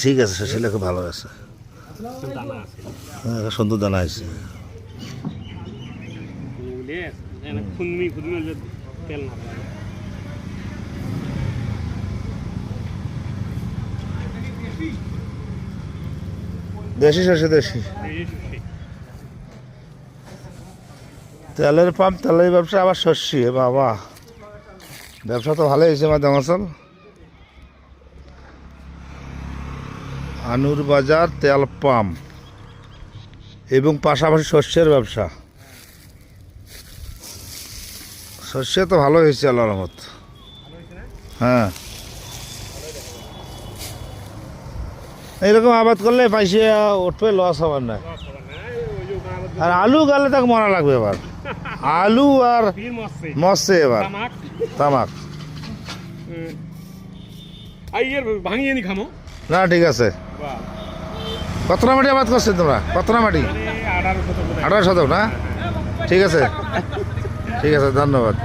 ঠিক আছে, ছেলে খুব ভালো আছে, সুন্দর দানা আছে। দেশি সরষে, দেশি তেলের পাম্প, তেলের ব্যবসা আবার শস্যি। বাবা, ব্যবসা তো ভালোই হয়েছে মাধ্যম আসল। আনুর বাজার তেল পাম্প এবং পাশাপাশি শস্যের ব্যবসা। শস্য তো ভালো হয়েছে আল্লাহর রহমত। হ্যাঁ, এইরকম আবাদ করলে পাইছে উঠবে, লস হবার না। আর আলু গালে তাকে মরা লাগবে এবার, আলু আর মরছে এবার তামাক। না ঠিক আছে। কতটা মাটি আবাদ করছে তোমরা? কতটা মাটি? 18 শতক না? ঠিক আছে, ঠিক আছে, ধন্যবাদ।